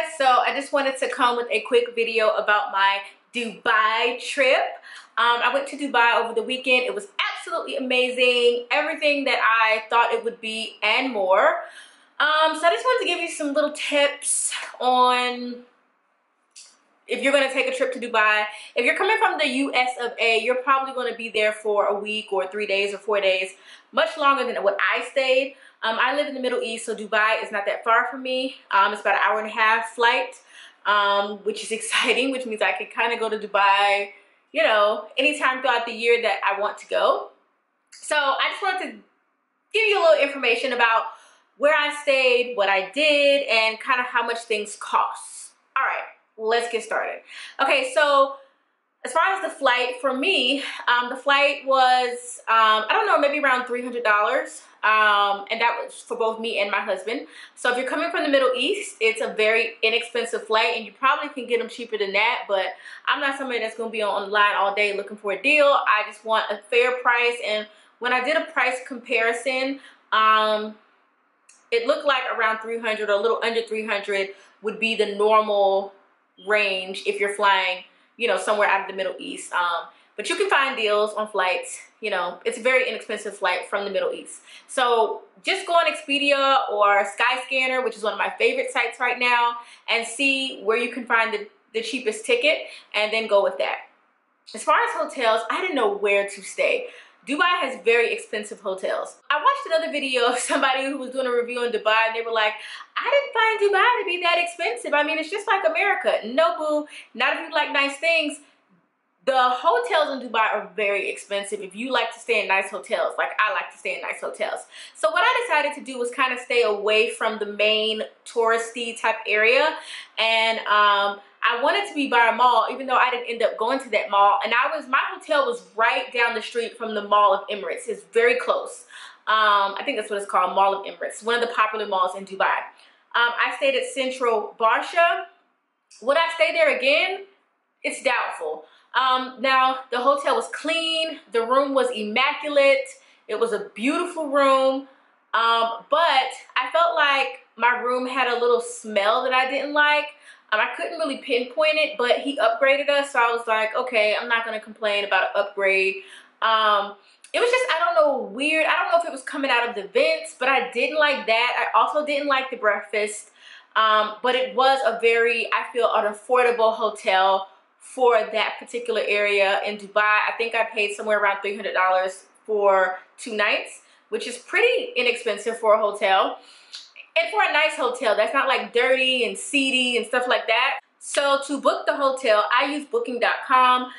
guys, so I just wanted to come with a quick video about my Dubai trip. I went to Dubai over the weekend. It was absolutely amazing, everything that I thought it would be and more. So I just wanted to give you some little tips on if you're going to take a trip to Dubai. If you're coming from the US of A, you're probably going to be there for a week or 3 days or 4 days, much longer than what I stayed. I live in the Middle East, so Dubai is not that far from me. It's about an 1.5-hour flight, which is exciting, which means I can kind of go to Dubai, you know, anytime throughout the year that I want to go. So I just wanted to give you a little information about where I stayed, what I did, and kind of how much things cost. All right, let's get started. Okay, so as far as the flight, for me, the flight was, I don't know, maybe around $300. And that was for both me and my husband. So if you're coming from the Middle East, it's a very inexpensive flight, and you probably can get them cheaper than that, but I'm not somebody that's going to be online all day looking for a deal. I just want a fair price. And when I did a price comparison, it looked like around 300 or a little under 300 would be the normal range if you're flying, you know, somewhere out of the Middle East. But you can find deals on flights. You know, it's a very inexpensive flight from the Middle East. So just go on Expedia or Skyscanner, which is one of my favorite sites right now, and see where you can find the cheapest ticket, and then go with that. As far as hotels, I didn't know where to stay. Dubai has very expensive hotels. I watched another video of somebody who was doing a review on Dubai, and they were like, I didn't find Dubai to be that expensive. I mean, it's just like America. No, boo, not if you like nice things. The hotels in Dubai are very expensive if you like to stay in nice hotels, like I like to stay in nice hotels. So what I decided to do was kind of stay away from the main touristy type area, and I wanted to be by a mall, even though I didn't end up going to that mall. And my hotel was right down the street from the Mall of Emirates. It's very close. I think that's what it's called, Mall of Emirates, one of the popular malls in Dubai. I stayed at Central Barsha. Would I stay there again? It's doubtful. Now, the hotel was clean. The room was immaculate. It was a beautiful room. But I felt like my room had a little smell that I didn't like. I couldn't really pinpoint it, but he upgraded us. So I was like, okay, I'm not going to complain about an upgrade. It was just, I don't know, weird. I don't know if it was coming out of the vents, but I didn't like that. I also didn't like the breakfast. But it was a very, I feel, an affordable hotel for that particular area in Dubai. I think I paid somewhere around $300 for 2 nights, which is pretty inexpensive for a hotel. And for a nice hotel, that's not like dirty and seedy and stuff like that. So to book the hotel, I use booking.com.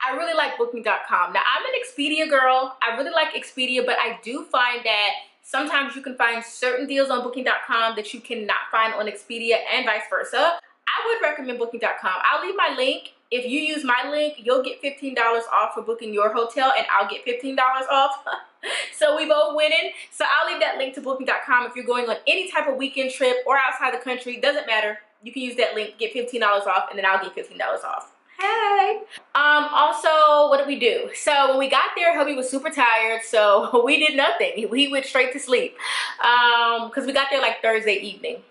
I really like booking.com. Now, I'm an Expedia girl. I really like Expedia, but I do find that sometimes you can find certain deals on booking.com that you cannot find on Expedia, and vice versa. I would recommend booking.com. I'll leave my link. If you use my link, you'll get $15 off for booking your hotel, and I'll get $15 off. So we both winning. So I'll leave that link to booking.com if you're going on any type of weekend trip or outside the country. Doesn't matter. You can use that link, get $15 off, and then I'll get $15 off. Hey. Also, what did we do? So when we got there, hubby was super tired, so we did nothing. He went straight to sleep because we got there like Thursday evening.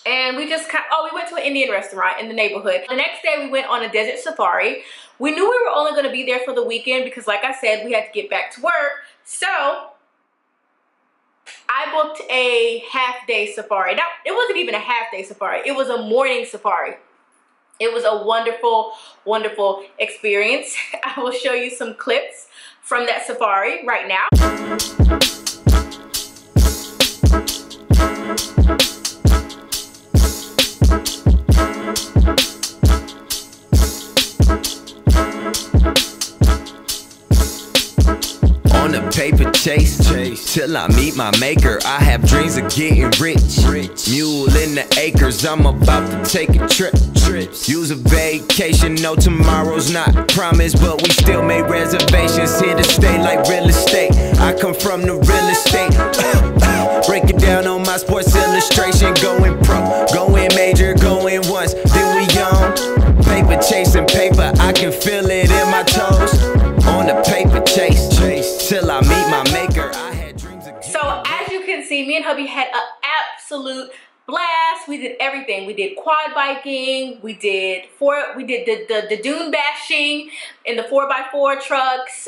And we just we went to an Indian restaurant in the neighborhood. The next day we went on a desert safari. We knew we were only going to be there for the weekend because, like I said, we had to get back to work. So I booked a half-day safari. Now, it wasn't even a half-day safari. It was a morning safari. It was a wonderful, wonderful experience. I will show you some clips from that safari right now. Paper chase till I meet my maker. I have dreams of getting rich. Mule in the acres, I'm about to take a trip. Use a vacation, no tomorrow's not promised, but we still made reservations. Here to stay like real estate. I come from the real estate. Break it down on my Sports Illustration. Going pro, going major, going once, then we on. Paper chasing paper, I can feel it in my toes. On the paper chase till I meet my maker. I had dreams of. So as you can see, me and hubby had an absolute blast. We did everything. We did quad biking. We did the dune bashing in the 4x4 trucks.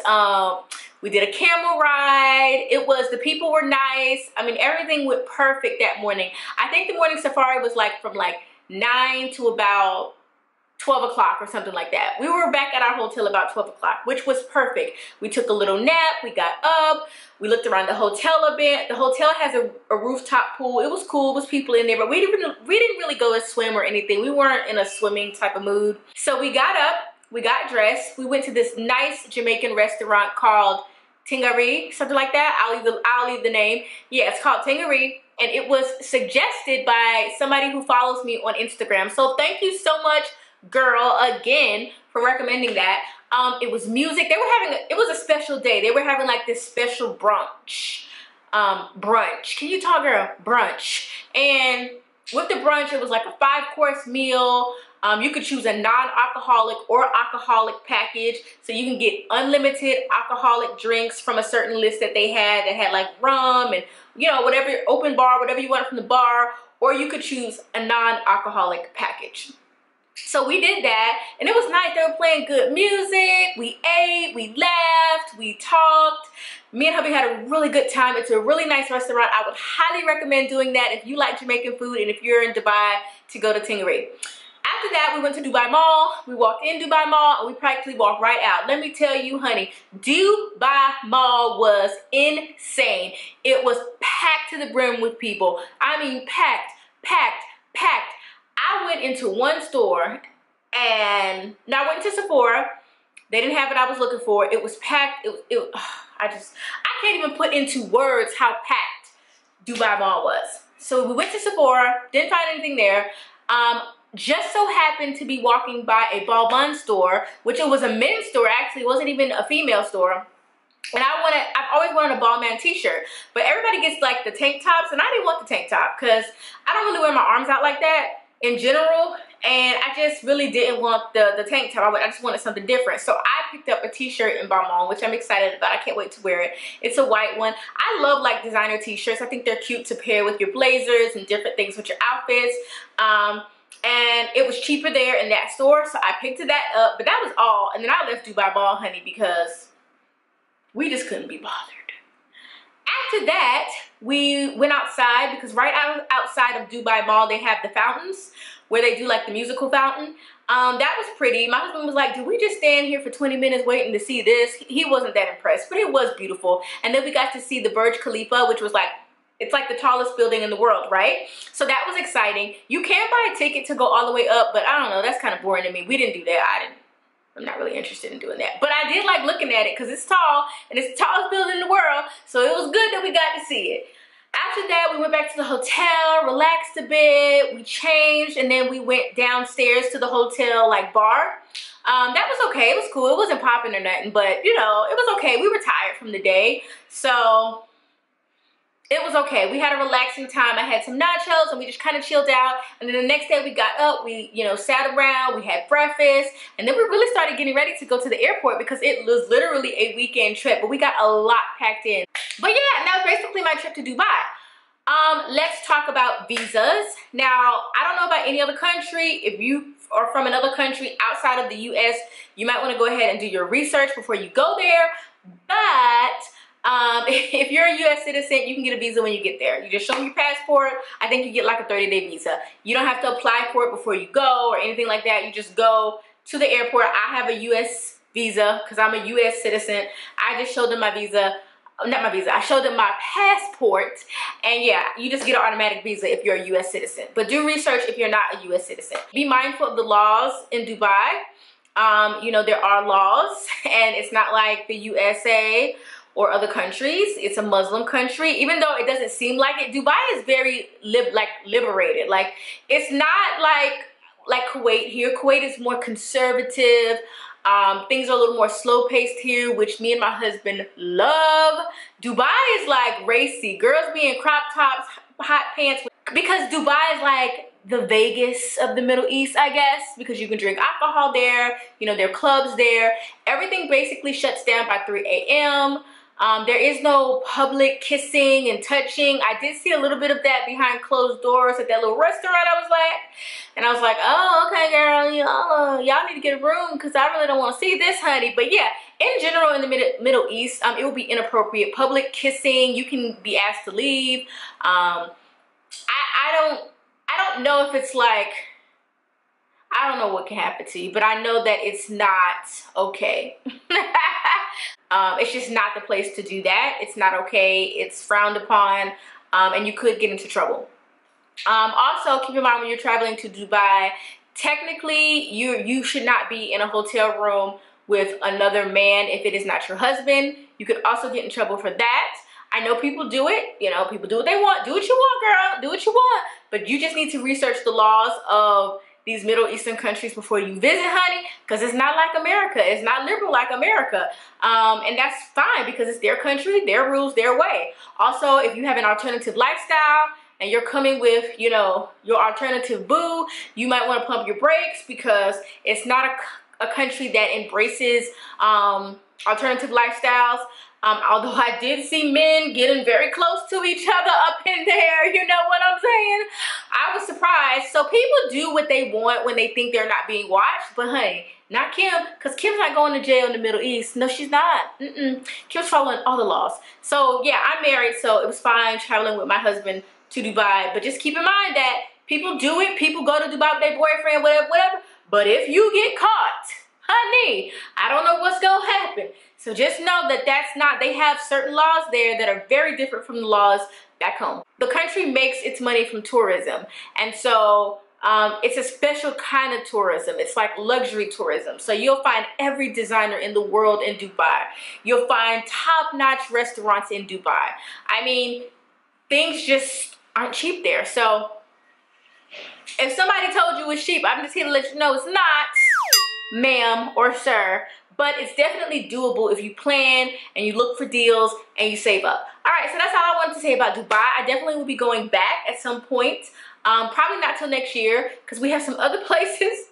We did a camel ride. The people were nice. I mean, everything went perfect that morning. I think the morning safari was like from like 9 to about 12 o'clock or something like that. We were back at our hotel about 12 o'clock, which was perfect. We took a little nap, we got up, we looked around the hotel a bit. The hotel has a rooftop pool. It was cool, it was people in there, but we didn't really go and swim or anything. We weren't in a swimming type of mood. So we got up, we got dressed, we went to this nice Jamaican restaurant called Tingari, something like that. I'll leave the name. Yeah, it's called Tingari. And it was suggested by somebody who follows me on Instagram. So thank you so much, girl, again, for recommending that. It was music. It was a special day. They were having like this special brunch. Can you talk, girl? Brunch. And with the brunch, it was like a 5-course meal. You could choose a non-alcoholic or alcoholic package, so you can get unlimited alcoholic drinks from a certain list that they had that had like rum and, you know, whatever, open bar, whatever you want from the bar, or you could choose a non-alcoholic package. So we did that, and it was nice. They were playing good music. We ate, we laughed, we talked. Me and hubby had a really good time. It's a really nice restaurant. I would highly recommend doing that if you like Jamaican food and if you're in Dubai, to go to Tingari. After that, we went to Dubai Mall. We walked in Dubai Mall, and we practically walked right out. Let me tell you, honey, Dubai Mall was insane. It was packed to the brim with people. I mean, packed. I went into one store, and now I went to Sephora. They didn't have what I was looking for. It was packed. I can't even put into words how packed Dubai Mall was. So we went to Sephora, didn't find anything there. Just so happened to be walking by a Balmain store, which it was a men's store actually. It wasn't even a female store. And I've always wanted a Balmain t-shirt, but everybody gets like the tank tops, and I didn't want the tank top because I don't really wear my arms out like that in general, and I just really didn't want the tank top. I just wanted something different. So I picked up a t-shirt in Balmain, which I'm excited about. I can't wait to wear it. It's a white one. I love like designer t-shirts. I think they're cute to pair with your blazers and different things with your outfits. And it was cheaper there in that store, so I picked that up, but that was all. And then I left Dubai Mall, honey, because we just couldn't be bothered. After that, we went outside, because right outside of Dubai Mall, they have the fountains where they do like the musical fountain. That was pretty. My husband was like, did we just stand here for 20 minutes waiting to see this? He wasn't that impressed, but it was beautiful. And then we got to see the Burj Khalifa, which was like, it's like the tallest building in the world, right? So that was exciting. You can buy a ticket to go all the way up, but I don't know, that's kind of boring to me. We didn't do that. I'm not really interested in doing that. But I did like looking at it because it's tall, and it's the tallest building in the world, so it was good that we got to see it. After that, we went back to the hotel, relaxed a bit, we changed, and then we went downstairs to the hotel like bar. That was okay, it was cool. It wasn't popping or nothing, but you know, it was okay. We were tired from the day, so it was okay. We had a relaxing time. I had some nachos and we just kind of chilled out. And then the next day we got up, we, you know, sat around, we had breakfast, and then we really started getting ready to go to the airport because it was literally a weekend trip, but we got a lot packed in. But yeah, that was basically my trip to Dubai. Let's talk about visas. Now, I don't know about any other country. If you are from another country outside of the US, you might want to go ahead and do your research before you go there. But if you're a US citizen, you can get a visa when you get there. You just show them your passport. I think you get like a 30-day visa. You don't have to apply for it before you go or anything like that. You just go to the airport. I have a US visa because I'm a US citizen. I just showed them my visa. Not my visa, I showed them my passport, and yeah, you just get an automatic visa if you're a US citizen. But do research if you're not a US citizen. Be mindful of the laws in Dubai. You know, there are laws, and it's not like the USA or other countries. It's a Muslim country. Even though it doesn't seem like it, Dubai is very liberated. Like, it's not like Kuwait here. Kuwait is more conservative. Things are a little more slow-paced here, which me and my husband love. Dubai is like racy. Girls be in crop tops, hot pants, because Dubai is like the Vegas of the Middle East, I guess, because you can drink alcohol there. You know, there are clubs there. Everything basically shuts down by 3 a.m. There is no public kissing and touching. I did see a little bit of that behind closed doors at that little restaurant I was at. And I was like, oh, okay, girl, y'all need to get a room because I really don't want to see this, honey. But yeah, in general, in the Middle East, it will be inappropriate. Public kissing, you can be asked to leave. I don't know if it's like, I don't know what can happen to you, but I know that it's not okay. It's just not the place to do that. It's not okay. It's frowned upon, and you could get into trouble. Also, keep in mind when you're traveling to Dubai, technically you should not be in a hotel room with another man if it is not your husband. You could also get in trouble for that. I know people do it. You know, people do what they want. Do what you want, girl. Do what you want. But you just need to research the laws of these Middle Eastern countries before you visit, honey, because it's not like America. It's not liberal like America. And that's fine because it's their country, their rules, their way. Also, if you have an alternative lifestyle and you're coming with, you know, your alternative boo, you might want to pump your brakes because it's not a country that embraces alternative lifestyles. Although I did see men getting very close to each other up in there, you know what I'm saying? I was surprised. So people do what they want when they think they're not being watched, but honey, not Kim, because Kim's not going to jail in the Middle East. No, she's not. Kim's following all the laws. So yeah, I'm married, so it was fine traveling with my husband to Dubai, but just keep in mind that people do it. People go to Dubai with their boyfriend, whatever. But if you get caught, honey, I don't know what's gonna happen. So just know that that's not, they have certain laws there that are very different from the laws back home. The country makes its money from tourism. And so it's a special kind of tourism. It's like luxury tourism. So you'll find every designer in the world in Dubai. You'll find top-notch restaurants in Dubai. I mean, things just aren't cheap there. So if somebody told you it's cheap, I'm just here to let you know it's not, ma'am or sir. But it's definitely doable if you plan and you look for deals and you save up. All right, so that's all I wanted to say about Dubai. I definitely will be going back at some point. Probably not till next year because we have some other places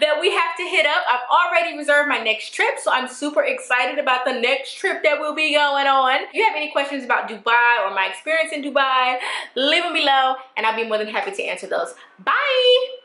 that we have to hit up. I've already reserved my next trip, so I'm super excited about the next trip that we'll be going on. If you have any questions about Dubai or my experience in Dubai, leave them below and I'll be more than happy to answer those. Bye!